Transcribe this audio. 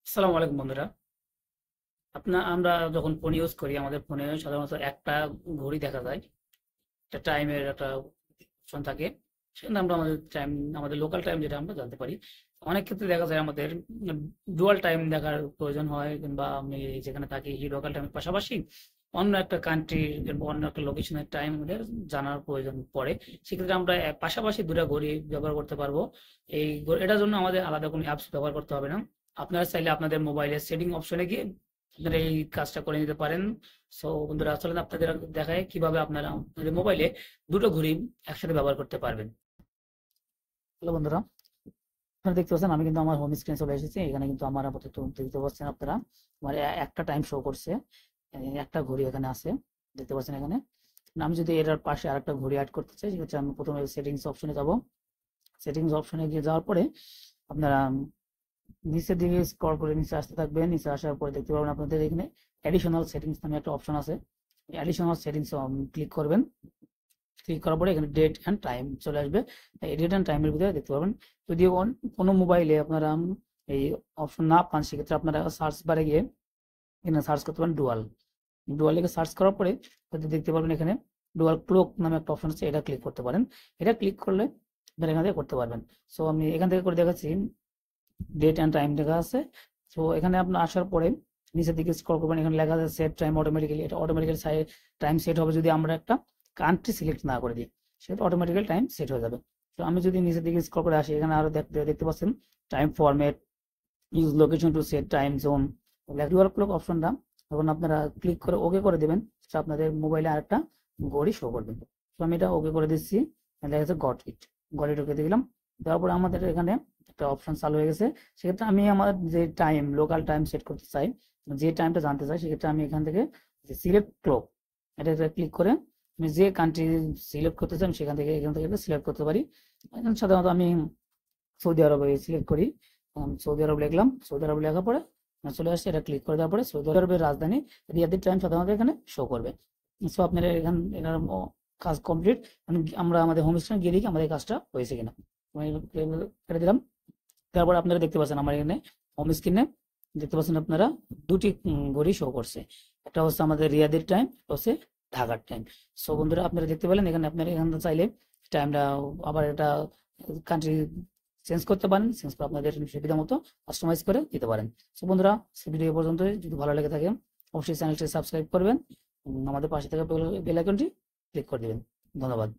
আসসালামু আলাইকুম বন্ধুরা। আমরা যখন ফোন ইউজ করি আমাদের ফোনে সাধারণত একটা ঘড়ি দেখা যায়, একটা টাইমের একটা অপশন থাকে। সেখানে আমরা আমাদের টাইম, আমাদের লোকাল টাইম যেটা আমরা জানতে পারি। অনেক ক্ষেত্রে দেখা যায় আমাদের ডুয়াল টাইম দেখার প্রয়োজন হয়, কিংবা আমি যেখানে থাকি সেই লোকাল টাইমের পাশাপাশি অন্য একটা কান্ট্রি কিংবা অন্য একটা লোকেশনের টাইম আমাদের জানার প্রয়োজন পড়ে। সেক্ষেত্রে আমরা পাশাপাশি দুটা ঘড়ি ব্যবহার করতে পারবো। এটার জন্য আমাদের আলাদা কোনো অ্যাপস ব্যবহার করতে হবে না। আপনারা চাইলে আপনাদের মোবাইলের সেটিং অপশনে গিয়ে আপনারা এই কাজটা করে নিতে পারেন। সো বন্ধুরা, আসলে আপনাদের দেখায় কিভাবে আপনারা আপনাদের মোবাইলে দুটো ঘড়ি একসাথে ব্যবহার করতে পারবেন। হ্যালো বন্ধুরা, আপনারা দেখতে পাচ্ছেন আমি কিন্তু আমার হোম স্ক্রিনে চলে এসেছি। এখানে কিন্তু আমার আপাতত দেখতে পাচ্ছেন আপনারা আমার একটা টাইম শো করছে। একটা ঘড়ি এখানে আছে, দেখতে পাচ্ছেন এখানে। আমি যদি এটার পাশে আরেকটা ঘড়ি অ্যাড করতে চাই, সেক্ষেত্রে আমি প্রথমে সেটিংস অপশনে যাব। সেটিংস অপশনে গিয়ে যাওয়ার পরে আপনারা নিচের দিকে স্ক্রল করে নিচে আসতে থাকবেন। নিচে আসার পরে দেখতে পাবেন আপনাদের এখানে অ্যাডিশনাল সেটিংস নামে একটা অপশন আছে। অ্যাডিশনাল সেটিংস ক্লিক করবেন। ক্লিক করার পরে এখানে ডেট অ্যান্ড টাইম চলে আসবে। এই ডেট অ্যান্ড টাইমের ভিতরে দেখতে পাবেন, যদি কোনো মোবাইলে আপনারা এই অপশন না পান, সেক্ষেত্রে আপনারা সার্চ বারে গিয়ে এখানে সার্চ করতে পারেন ডুয়াল। ডুয়াল লিখে সার্চ করার পরে হয়তো দেখতে পাবেন এখানে ডুয়াল ক্লক নামে একটা অপশন আছে, এটা ক্লিক করতে পারেন। এটা ক্লিক করলে আপনারা এখান থেকে করতে পারবেন। সো আমি এখান থেকে করে দেখাচ্ছি। ডেট অ্যান্ড টাইম লেখা আছে। তো এখানে আপনার আসার পরে নিচের দিকে স্ক্রল করবেন, এখানে লেখা আছে সেট টাইম অটোমেটিক্যালি। এটা অটোমেটিক্যালি টাইম সেট হবে যদি আমরা একটা কান্ট্রি সিলেক্ট না করে দিই, সেটা অটোমেটিক্যালি টাইম সেট হয়ে যাবে। তো আমি যদি নিচের দিকে স্ক্রল করে আসি, এখানে আরো দেখতে দেখতে পাচ্ছেন time format, use location to set time zone, dual clock অপশনটা যখন আপনারা ক্লিক করে ওকে করে দেবেন, সেটা আপনাদের মোবাইলে আরেকটা ঘড়ি শো করবে। তো আমি এটা ওকে করে দিচ্ছি। দেখা যাচ্ছে গট ইট ওকে দিলাম। দেওয়ার পরে আমাদের এখানে একটা অপশন চালু হয়ে গেছে। সেক্ষেত্রে আমি আমার যে টাইম, লোকাল টাইম সেট করতে চাই, যে টাইমটা জানতে চাই, সেক্ষেত্রে আমি এখান থেকে সিলেক্ট ক্লক এটা ক্লিক করে আমি যে কান্ট্রি সিলেক্ট করতে চাই সেখান থেকে এখান থেকে সিলেক্ট করতে পারি। এখন সাধারণত আমি সৌদি আরবে সিলেক্ট করি। সৌদি আরব লিখলাম। সৌদি আরব লেখার পরে চলে আসছে, এটা ক্লিক করে দেওয়ার পরে সৌদি আরবের রাজধানী রিয়াদের টাইম সাধারণত এখানে শো করবে। সো আপনারা এখানে এটার কাজ কমপ্লিট। আমরা আমাদের হোম স্ক্রিনে গিয়ে দেখি আমাদের কাজটা হয়েছে কিনা। আমি কেটে দিলাম। তারপর আপনারা দেখতে পাচ্ছেন আমার এখানে হোম স্ক্রিনে দেখতে পাচ্ছেন আপনারা দুটি ঘড়ি শো করছে। একটা হচ্ছে আমাদের রিয়াদের টাইম, একটা হচ্ছে ঢাকার টাইম। সো বন্ধুরা, আপনারা দেখতে পেলেন এখানে আপনারা এখানে চাইলে টাইমটা আবার এটা কান্ট্রি চেঞ্জ করতে পারেন। চেঞ্জ করে আপনাদের সুবিধা মতো কাস্টমাইজ করে দিতে পারেন। সো বন্ধুরা, ভিডিও পর্যন্ত যদি ভালো লেগে থাকে অবশ্যই চ্যানেলটি সাবস্ক্রাইব করবেন। আমাদের পাশে থাকা বেল আইকনটি ক্লিক করে দিবেন। ধন্যবাদ।